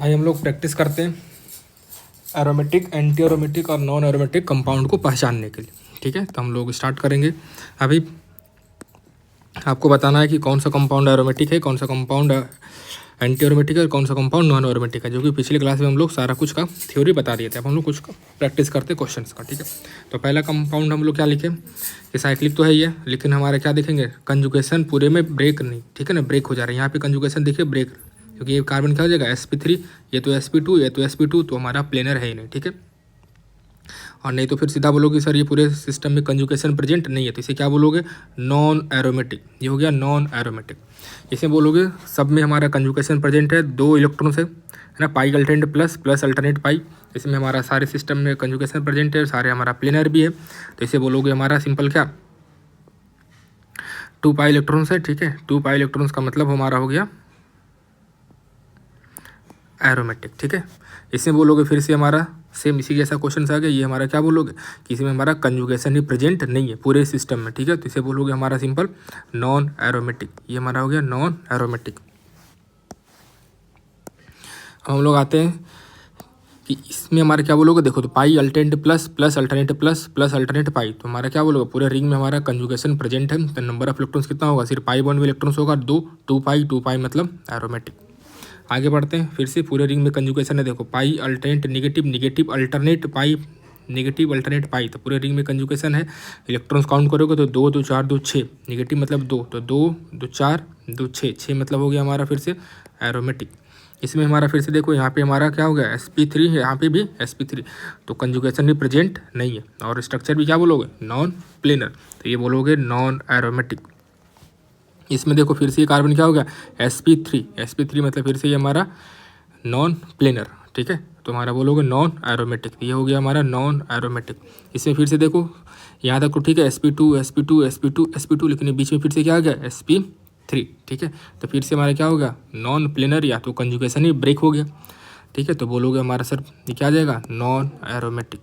आइए हम लोग प्रैक्टिस करते हैं एरोमेटिक, एंटी एरोमेटिक और नॉन एरोमेटिक कंपाउंड को पहचानने के लिए। ठीक है, तो हम लोग स्टार्ट करेंगे। अभी आपको बताना है कि कौन सा कंपाउंड एरोमेटिक है, कौन सा कंपाउंड एंटी एरोमेटिक है और कौन सा कंपाउंड नॉन एरोमेटिक है, जो कि पिछले क्लास में हम लोग सारा कुछ का थ्योरी बता दिए थे। अब हम लोग कुछ का प्रैक्टिस करते क्वेश्चंस का। ठीक है, तो पहला कंपाउंड हम लोग क्या लिखे कि साइक्लिक तो है ही है, लेकिन हमारे क्या देखेंगे, कंजुगेशन पूरे में ब्रेक नहीं। ठीक है ना, ब्रेक हो जा रहा है यहाँ पे कंजुगेशन देखिए ब्रेक, क्योंकि ये कार्बन क्या हो जाएगा sp3, ये तो sp2, ये तो sp2, तो हमारा प्लेनर है ही नहीं। ठीक है, और नहीं तो फिर सीधा बोलोगे सर ये पूरे सिस्टम में कंजुगेशन प्रेजेंट नहीं है, तो इसे क्या बोलोगे, नॉन एरोमेटिक। ये हो गया नॉन एरोमेटिक। इसे बोलोगे सब में हमारा कंजुगेशन प्रेजेंट है, 2 इलेक्ट्रॉन्स है ना, पाई अल्टरनेट प्लस प्लस अल्टरनेट पाई, इसमें हमारा सारे सिस्टम में कंजुगेशन प्रेजेंट है, सारे हमारा प्लेनर भी है, तो इसे बोलोगे हमारा सिंपल क्या, 2 पाई इलेक्ट्रॉन्स है। ठीक है, 2 पाई इलेक्ट्रॉन्स का मतलब हमारा हो गया एरोमेटिक। ठीक है, इसमें बोलोगे फिर से हमारा सेम इसी जैसा क्वेश्चन आ गया, ये हमारा क्या बोलोगे कि इसमें हमारा कंजुगेशन ही प्रेजेंट नहीं है पूरे सिस्टम में। ठीक है, तो इसे बोलोगे हमारा सिंपल नॉन एरोमेटिक। ये हमारा हो गया नॉन एरोमेटिक। हम लोग आते हैं कि इसमें हमारा क्या बोलोगे, देखो तो pi alternate plus plus alternate plus plus alternate pi, तो हमारा क्या बोलोगे, पूरे रिंग में हमारा कंजुगेशन प्रेजेंट है, तो नंबर ऑफ इलेक्ट्रॉन्स कितना होगा, सिर्फ पाई बॉन्ड में इलेक्ट्रॉन्स होगा 2, 2 पाई मतलब एरोमेटिक। आगे बढ़ते हैं, फिर से पूरे रिंग में कंजुगेशन है, देखो पाई अल्टरनेट निगेटिव निगेटिव अल्टरनेट पाई निगेटिव अल्टरनेट पाई, तो पूरे रिंग में कंजुगेशन है। इलेक्ट्रॉन्स काउंट करोगे तो 2 2 4 2 6, निगेटिव मतलब 2, तो 2 2 4 2 6, 6 मतलब हो गया हमारा फिर से एरोमेटिक। इसमें हमारा फिर से देखो यहाँ पे हमारा क्या हो गया, sp3 है, यहाँ पे भी sp3, तो कंजुगेशन भी प्रेजेंट नहीं है, और स्ट्रक्चर भी क्या बोलोगे, नॉन प्लेनर, तो ये बोलोगे नॉन एरोमेटिक। इसमें देखो फिर से ये कार्बन क्या हो गया, sp3 मतलब फिर से ये हमारा नॉन प्लेनर। ठीक है, तो हमारा बोलोगे नॉन एरोमेटिक, ये हो गया हमारा नॉन एरोमेटिक। इसमें फिर से देखो यहाँ तक तो ठीक है, sp2, लेकिन ये बीच में फिर से क्या आ गया, sp3। ठीक है, तो फिर से हमारा क्या हो गया, नॉन प्लेनर, या तो कंजुगेशन ही ब्रेक हो गया। ठीक है, तो बोलोगे हमारा सर ये क्या आ जाएगा, नॉन एरोमेटिक।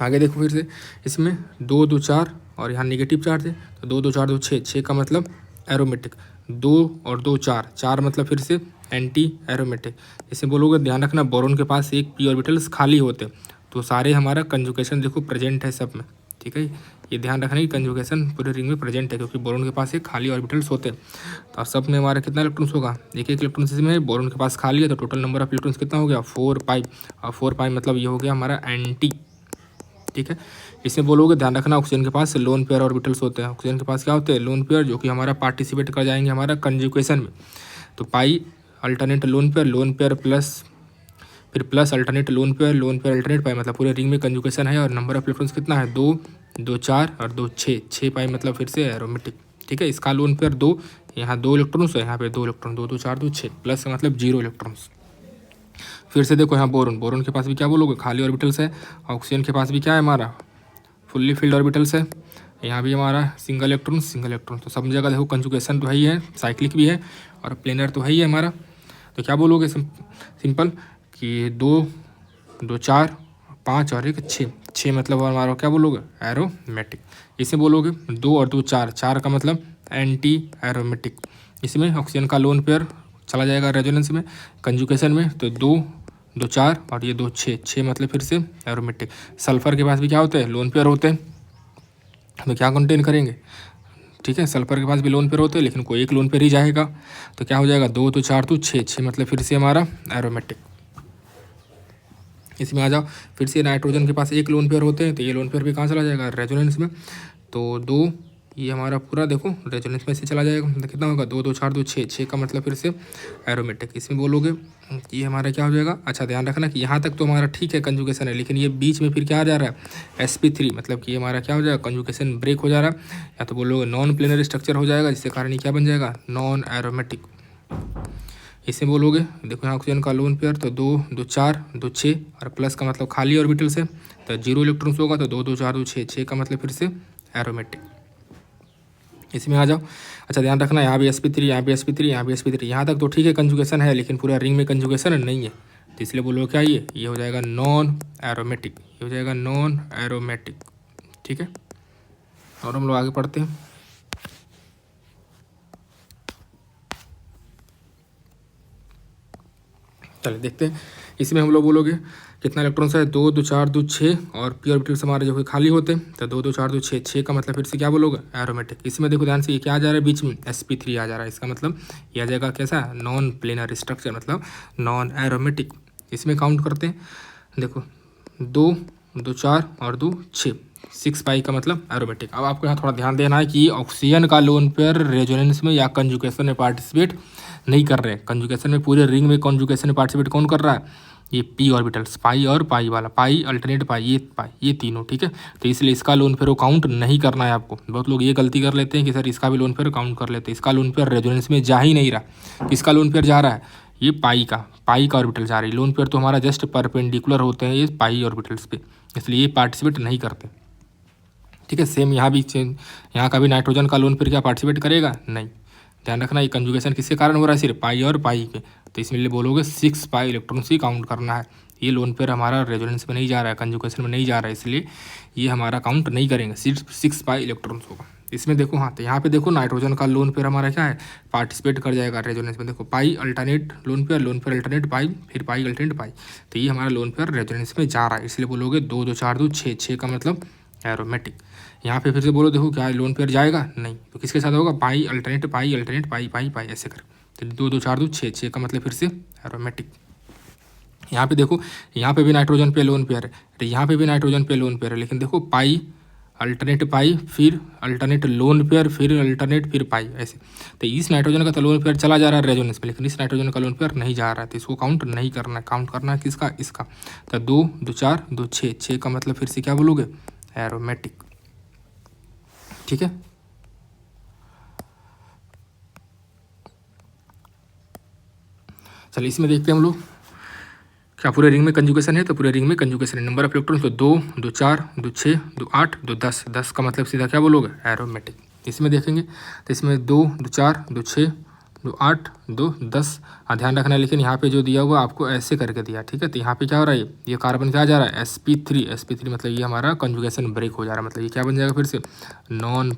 आगे देखो फिर से, इसमें 2 2 4 और यहाँ निगेटिव चार्ज है, तो 2 2 4 2 6, 6 का मतलब एरोमेटिक, 2 और 2 4, 4 मतलब फिर से एंटी एरोमेटिक। इसे बोलोगे ध्यान रखना, बोरोन के पास एक पी ऑर्बिटल्स खाली होते, तो सारे हमारा कंजुगेशन देखो प्रेजेंट है सब में। ठीक है, ये ध्यान रखना कि कंजुगेशन पूरे रिंग में प्रेजेंट है, क्योंकि बोरोन के पास एक खाली ऑर्बिटल्स होते हैं, तो सब में हमारा कितना इलेक्ट्रॉन्स होगा, एक एक इलेक्ट्रॉन्स इसमें है, बोरोन के पास खाली है, तो टोटल नंबर ऑफ इलेक्ट्रॉन्स कितना हो गया, 4 पाई, और 4 पाई मतलब ये हो गया हमारा एंटी। ठीक है, इसमें बोलोगे ध्यान रखना, ऑक्सीजन के पास लोन पेयर ऑर्बिटल्स होते हैं, ऑक्सीजन के पास क्या होते हैं, लोन पेयर, जो कि हमारा पार्टिसिपेट कर जाएंगे हमारा कंजुगेशन में, तो pi alternate lone pair plus फिर plus alternate lone pair alternate pi, मतलब पूरे रिंग में कंजुगेशन है, और नंबर ऑफ इलेक्ट्रॉन्स कितना है, 2 2 4 और 2 6, 6 पाई मतलब फिर से एरोमेटिक। ठीक है, इसका लोन पेयर 2, यहाँ 2 इलेक्ट्रॉन्स है, यहाँ पे 2 इलेक्ट्रॉन, 2 2 4 2 6, प्लस मतलब 0 इलेक्ट्रॉन्स। फिर से देखो यहाँ बोरोन के पास भी क्या बोलोगे, खाली ऑर्बिटल्स है, ऑक्सीजन के पास भी क्या है हमारा, फुल्ली फिल्ड ऑर्बिटल्स है, यहाँ भी हमारा सिंगल इलेक्ट्रॉन, तो सब जगह देखो कंजुगेशन तो है ही है, साइक्लिक भी है और प्लेनर तो है ही है हमारा। तो क्या बोलोगे सिंपल कि 2 2 4 5 और 1 6, 6 मतलब हमारा क्या बोलोगे, एरोमेटिक। इसे बोलोगे 2 और 2 4, 4 का मतलब एंटी एरोमेटिक। इसमें ऑक्सीजन का लोन पेयर चला जाएगा रेजोनेंस में, कंजुगेशन में, तो 2 2 4 और ये 2 6, 6 मतलब फिर से एरोमेटिक। सल्फर के पास भी क्या होते हैं, लोन पेयर होते हैं, तो क्या कंटेन करेंगे, ठीक है, सल्फर के पास भी लोन पेयर होते हैं, लेकिन कोई एक लोन पेयर ही जाएगा, तो क्या हो जाएगा, 2 2 4 2 6, 6 मतलब फिर से हमारा एरोमेटिक। इसमें आ जाओ, फिर से नाइट्रोजन के पास एक लोन पेयर होते हैं, तो ये लोन पेयर भी कहाँ चला जाएगा, रेजोनेंस में, तो 2, ये हमारा पूरा देखो रेजोनेंस में से चला जाएगा, तो कितना होगा, 2 2 4 2 6, 6 का मतलब फिर से एरोमेटिक। इसमें बोलोगे ये हमारा क्या हो जाएगा, अच्छा ध्यान रखना कि यहाँ तक तो हमारा ठीक है कंजुगेशन है, लेकिन ये बीच में फिर क्या आ जा रहा है, sp3, मतलब कि ये हमारा क्या हो जाएगा, कंजुगेशन ब्रेक हो जा रहा है, या तो बोलोगे नॉन प्लेनर स्ट्रक्चर हो जाएगा, जिसके कारण ये क्या बन जाएगा, नॉन एरोमेटिक। इसे बोलोगे देखो यहाँ ऑक्सीजन का लोन पेयर, तो 2 2 4 2 6 और प्लस का मतलब खाली ऑर्बिटल्स है, तो 0 इलेक्ट्रॉन्स होगा, तो 2 2 4 2 6, 6 का मतलब फिर से एरोमेटिक। इसमें आ जाओ, अच्छा ध्यान रखना यहाँ भी sp3, यहाँ भी sp3, यहाँ भी sp3, यहाँ तक तो ठीक है कंजुगेशन है, लेकिन पूरा रिंग में कंजुगेशन नहीं है, तो इसलिए बोलो क्या ये हो जाएगा नॉन एरोमेटिक, ये हो जाएगा नॉन एरोमेटिक। ठीक है, और हम लोग आगे पढ़ते हैं। चलिए देखते हैं। इसमें हम लोग बोलोगे कितना इलेक्ट्रॉन्स है, 2 2 4 2 6 और पी ऑर्बिटल्स हमारे जो कि खाली होते हैं, तो 2 2 4 2 6 का मतलब फिर से क्या बोलोगे, एरोमेटिक। इसमें देखो ध्यान से ये क्या आ जा रहा है बीच में, sp3 आ जा रहा है, इसका मतलब ये आ जाएगा कैसा, नॉन प्लेनर स्ट्रक्चर, मतलब नॉन एरोमेटिक। इसमें काउंट करते हैं, देखो 2 2 4 और 2 6, 6 पाई का मतलब एरोमेटिक। अब आपको यहाँ थोड़ा ध्यान देना है कि ऑक्सीजन का लोन पेयर रेजोनेंस में या कंजुगेशन में पार्टिसिपेट नहीं कर रहे हैं। कंजुगेशन में पूरे रिंग में कंजुगेशन में पार्टिसिपेट कौन कर रहा है, ये पी ऑर्बिटल्स, पाई और पाई वाला, पाई अल्टरनेट पाई, ये तीनों, ठीक है। तो इसलिए इसका लोन पेयर काउंट नहीं करना है आपको। बहुत लोग ये गलती कर लेते हैं कि सर इसका भी लोन पेयर काउंट कर लेते हैं, इसका लोन पेयर रेजोनेंस में जा ही नहीं रहा। किसका लोन पेयर जा रहा है, ये पाई का ऑर्बिटल जा रही है। लोन पेयर तो हमारा जस्ट परपेंडिकुलर होते हैं ये पाई ऑर्बिटल्स पे, इसलिए ये पार्टिसिपेट नहीं करते, ठीक है। सेम यहाँ भी, यहाँ का भी नाइट्रोजन का लोन पेयर क्या पार्टिसिपेट करेगा, नहीं। ध्यान रखना ये कंजुगेशन किसके कारण हो रहा है, सिर्फ पाई और पाई के, तो इसमें लिए बोलोगे 6 पाई इलेक्ट्रॉन्स ही काउंट करना है। ये लोन पेयर हमारा रेजोनेंस में नहीं जा रहा है, कंजुगेशन में नहीं जा रहा है, इसलिए ये हमारा काउंट नहीं करेंगे, सिर्फ 6 पाई इलेक्ट्रॉन्स होगा। इसमें देखो, हाँ, तो यहाँ पे देखो नाइट्रोजन का लोन पेयर हमारा क्या है, पार्टिसिपेट कर जाएगा रेजोनेंस में। देखो पाई अल्टरनेट लोन पेयर अल्टरनेट पाई, फिर पाई अल्टरनेट पाई, तो ये हमारा लोन पेयर रेजोनेंस में जा रहा है, इसलिए बोलोगे 2 2 4 2 6 का मतलब एरोमेटिक। यहाँ पे फिर से बोलो, देखो क्या लोन पेयर जाएगा, नहीं, तो किसके साथ होगा, पाई अल्टरनेट पाई ऐसे कर, तो 2 2 4 2 6 का मतलब फिर से एरोमेटिक। यहाँ पे देखो, यहाँ पे भी नाइट्रोजन पे लोन पेयर है, तो यहाँ पे भी नाइट्रोजन पे लोन पेयर है, लेकिन देखो पाई अल्टरनेट पाई, फिर अल्टरनेट लोन पेयर, फिर अल्टरनेट, फिर पाई, ऐसे। तो इस नाइट्रोजन का तो लोन पेयर चला जा रहा है रेजोनेंस में, लेकिन इस नाइट्रोजन का लोन पेयर नहीं जा रहा है, तो इसको काउंट नहीं करना है। काउंट करना है किसका, इसका। तो 2 2 4 2 6 का मतलब फिर से क्या बोलोगे, एरोमेटिक, ठीक है। चलिए इसमें देखते हैं हम लोग, क्या पूरे रिंग में कंजुगेशन है, तो पूरे रिंग में कंजुगेशन है। नंबर ऑफ इलेक्ट्रॉन्स तो 2 2 4 2 6 2 8 2 10, 10 का मतलब सीधा क्या बोलोगे, एरोमेटिक। इसमें देखेंगे तो इसमें 2 2 4 2 6 2 8 2 10, ध्यान रखना है, लेकिन यहाँ पे जो दिया हुआ आपको ऐसे करके दिया, ठीक है। तो यहाँ पे क्या हो रहा है, ये कार्बन क्या जा रहा है, sp3 मतलब ये हमारा कंजुगेशन ब्रेक हो जा रहा है, मतलब ये क्या बन जाएगा फिर से, नॉन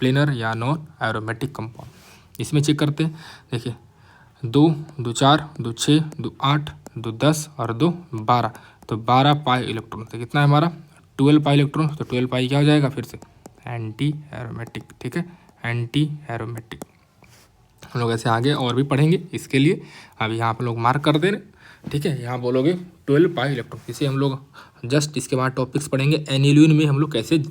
प्लेनर या नॉन एरोमेटिक कंपाउंड। इसमें चेक करते हैं, देखिए 2 2 4 2 6 2 8 2 10 और 2 12, तो 12 पाई इलेक्ट्रॉन, तो कितना है हमारा 12 पाई इलेक्ट्रॉन, तो 12 पाई क्या हो जाएगा फिर से, एंटी एरोमेटिक, ठीक है, एंटी एरोमेटिक। हम लोग ऐसे आगे और भी पढ़ेंगे, इसके लिए अभी यहाँ पर लोग मार्क कर दे रहे, ठीक है। यहाँ बोलोगे 12 पाई इलेक्ट्रॉन, इसे हम लोग जस्ट इसके बाद टॉपिक्स पढ़ेंगे। एनिलीन में हम लोग कैसे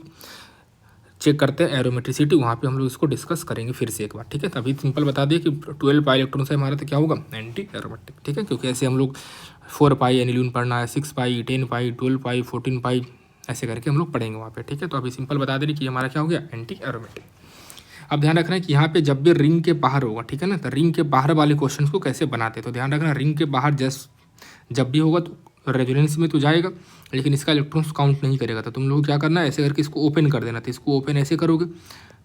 चेक करते हैं एरोमेट्रिसिटी, वहाँ पे हम लोग इसको डिस्कस करेंगे फिर से एक बार, ठीक है। तभी सिंपल बता दिए कि 12 पाई इलेक्ट्रॉन से हमारा तो क्या होगा, एंटी एरोमेटिक, ठीक है। क्योंकि ऐसे हम लोग 4 पाई एनिलीन पढ़ना है, 6 पाई 10 पाई 12 पाई 14 पाई ऐसे करके हम लोग पढ़ेंगे वहाँ पे, ठीक है। तो अभी सिंपल बता दे रही कि हमारा क्या हो गया, एंटी एरोमेटिक। अब ध्यान रखना है कि यहाँ पे जब भी रिंग के बाहर होगा, ठीक है ना, तो रिंग के बाहर वाले क्वेश्चन को कैसे बनाते हैं, तो ध्यान रखना रिंग के बाहर जब भी होगा तो रेजोनेंस में तो जाएगा, लेकिन इसका इलेक्ट्रॉन्स काउंट नहीं करेगा। तो तुम लोग क्या करना है, ऐसे करके इसको ओपन कर देना, तो इसको ओपन ऐसे करोगे,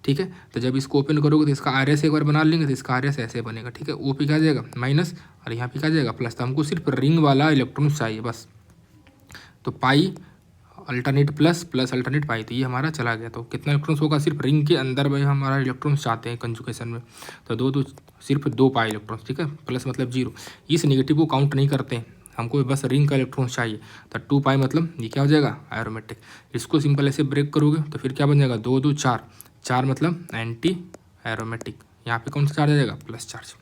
ठीक है। तो जब इसको ओपन करोगे तो इसका आर एस एक बार बना लेंगे, तो इसका आर एस ऐसे बनेगा, ठीक है। ओ पे क्या जाएगा माइनस और यहाँ पे क्या जाएगा प्लस, तो हमको सिर्फ रिंग वाला इलेक्ट्रॉन्स चाहिए बस। तो pi alternate plus alternate pi, तो ये हमारा चला गया। तो कितना इलेक्ट्रॉन्स होगा, सिर्फ रिंग के अंदर में हमारा इलेक्ट्रॉन्स चाहते हैं कंजुगेशन में, तो सिर्फ 2 पाई इलेक्ट्रॉन्स, ठीक है। प्लस मतलब 0, इस नेगेटिव को काउंट नहीं करते हैं, हमको बस रिंग का इलेक्ट्रॉन्स चाहिए। तो 2 पाई मतलब ये क्या हो जाएगा, एरोमेटिक। इसको सिंपल ऐसे ब्रेक करोगे तो फिर क्या बन जाएगा, 2 2 4 मतलब एंटी एरोमेटिक। यहाँ पे कौन सा चार्ज आ जाएगा, प्लस चार्ज।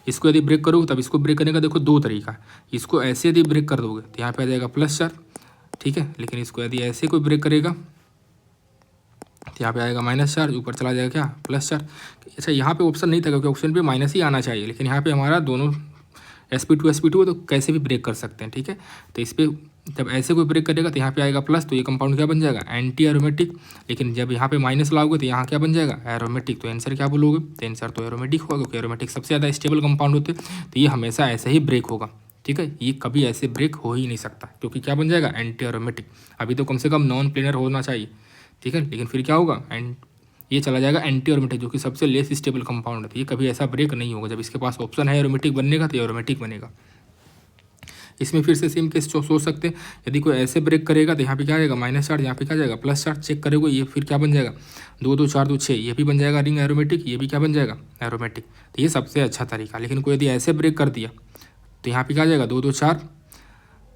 इसको यदि ब्रेक करोगे तब इसको ब्रेक करने का देखो 2 तरीका है। इसको ऐसे यदि ब्रेक कर दोगे तो यहाँ पे आ जाएगा प्लस चार्ज, ठीक है। लेकिन इसको यदि ऐसे कोई ब्रेक करेगा तो यहाँ पे आएगा माइनस चार्ज, ऊपर चला जाएगा क्या, प्लस चार्ज। अच्छा, यहाँ पे ऑप्शन नहीं था क्योंकि ऑप्शन पे माइनस ही आना चाहिए, लेकिन यहाँ पे हमारा दोनों sp2 तो कैसे भी ब्रेक कर सकते हैं, ठीक है। तो इस पर जब ऐसे कोई ब्रेक करेगा तो यहाँ पे आएगा प्लस, तो ये कंपाउंड क्या बन जाएगा, एंटी एरोमेटिक। लेकिन जब यहाँ पे माइनस लाओगे तो यहाँ क्या बन जाएगा, एरोमेटिक। तो आंसर क्या बोलोगे, तो आंसर तो एरोमेटिक होगा, क्योंकि एरोमेटिक सबसे ज़्यादा स्टेबल कंपाउंड होते हैं, तो ये हमेशा ऐसे ही ब्रेक होगा, ठीक है। ये कभी ऐसे ब्रेक हो ही नहीं सकता, क्योंकि क्या बन जाएगा, एंटी एरोमेटिक। अभी तो कम से कम नॉन प्लेनर होना चाहिए, ठीक है, लेकिन फिर क्या होगा, एंड ये चला जाएगा एंटी एरोमेटिक, जो कि सबसे लेस स्टेबल कंपाउंड है। तो ये कभी ऐसा ब्रेक नहीं होगा, जब इसके पास ऑप्शन है एरोमेटिक बनने का तो एरोमेटिक बनेगा। इसमें फिर से सेम केस सोच सकते हैं, यदि कोई ऐसे ब्रेक करेगा तो यहाँ पे क्या आएगा, माइनस चार्ज, यहाँ पे क्या जाएगा, प्लस चार्ज। चेक करोगे ये फिर क्या बन जाएगा, 2 2 4 2 6, ये भी बन जाएगा रिंग एरोमेटिक, ये भी क्या बन जाएगा, एरोमेटिक। तो ये सबसे अच्छा तरीका। लेकिन कोई यदि ऐसे ब्रेक कर दिया तो यहाँ पे क्या आ जाएगा 2 2 4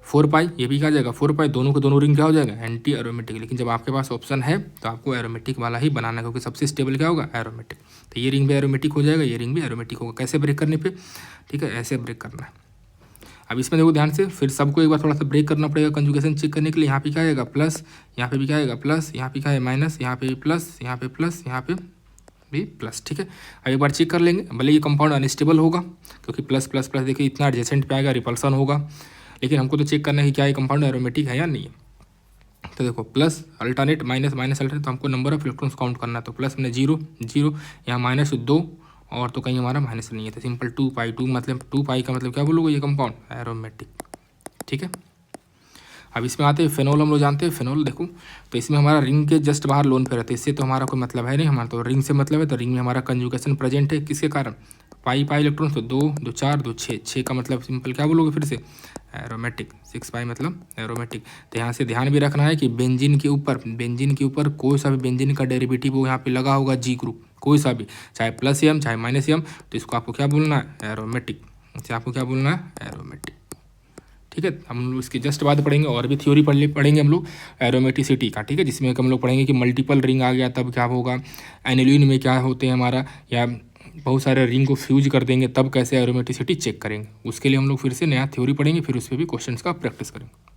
4 पाई, ये भी क्या आ जाएगा 4 पाई, दोनों के दोनों रिंग क्या हो जाएगा एंटी एरोमेटिक। लेकिन जब आपके पास ऑप्शन है तो आपको एरोमेटिक वाला ही बनाना है, क्योंकि सबसे स्टेबल क्या होगा एरोमेटिक। तो ये रिंग भी एरोमेटिक हो जाएगा, ये रिंग भी एरोमेटिक होगा। कैसे ब्रेक करने पे, ठीक है, ऐसे ब्रेक करना है। अब इसमें देखो ध्यान से, फिर सबको एक बार थोड़ा सा ब्रेक करना पड़ेगा कंजुगेशन चेक करने के लिए। यहाँ पे क्या आएगा प्लस, यहाँ पे भी क्या आएगा प्लस, यहाँ पे क्या है माइनस, यहाँ पे भी प्लस, यहाँ पे प्लस, यहाँ पे भी प्लस, ठीक है। अब एक बार चेक कर लेंगे, भले ये कंपाउंड अनस्टेबल होगा क्योंकि प्लस प्लस प्लस देखिए इतना एडजेसेंट पे आएगा, रिपल्सन होगा, लेकिन हमको तो चेक करना है कि क्या ये कंपाउंड एरोमेटिक है या नहीं है। तो देखो plus alternate minus minus alternate, तो हमको नंबर ऑफ इलेक्ट्रॉन्स काउंट करना है। तो प्लस हमने 0 0, यहाँ माइनस 2 और तो कहीं हमारा माइनस नहीं है, तो सिंपल 2 पाई, 2 मतलब 2 पाई का मतलब क्या बोलोगे ये कंपाउंड एरोमेटिक, ठीक है। अब इसमें आते हैं फेनोल, हम लोग जानते हैं फेनोल। देखो तो इसमें हमारा रिंग के जस्ट बाहर लोन पे रहता है, इससे तो हमारा कोई मतलब है नहीं, हमारा तो रिंग से मतलब है। तो रिंग में हमारा कंजुगेशन प्रेजेंट है, किसके कारण पाई पाई इलेक्ट्रॉन, तो 2 2 4 2 6, 6 का मतलब सिंपल क्या बोलोगे फिर से एरोमेटिक, 6 पाई मतलब एरोमेटिक। तो यहाँ से ध्यान भी रखना है कि बेंजीन के ऊपर कोई सा भी बेंजीन का डेरिवेटिव वो यहाँ पे लगा होगा जी ग्रुप, कोई सा भी, चाहे प्लस एम चाहे माइनस एम, तो इसको आपको क्या बोलना है एरोमेटिक, इसे आपको क्या बोलना है एरोमेटिक, ठीक है। हम लोग इसके जस्ट बाद पढ़ेंगे, और भी थ्योरी पढ़ेंगे हम लोग एरोमेटिसिटी का, ठीक है, जिसमें हम लोग पढ़ेंगे कि मल्टीपल रिंग आ गया तब क्या होगा, एनिलीन में क्या होते हैं हमारा, या बहुत सारे रिंग को फ्यूज कर देंगे तब कैसे एरोमेटिसिटी चेक करेंगे। उसके लिए हम लोग फिर से नया थ्योरी पढ़ेंगे, फिर उस पर भी क्वेश्चंस का प्रैक्टिस करेंगे।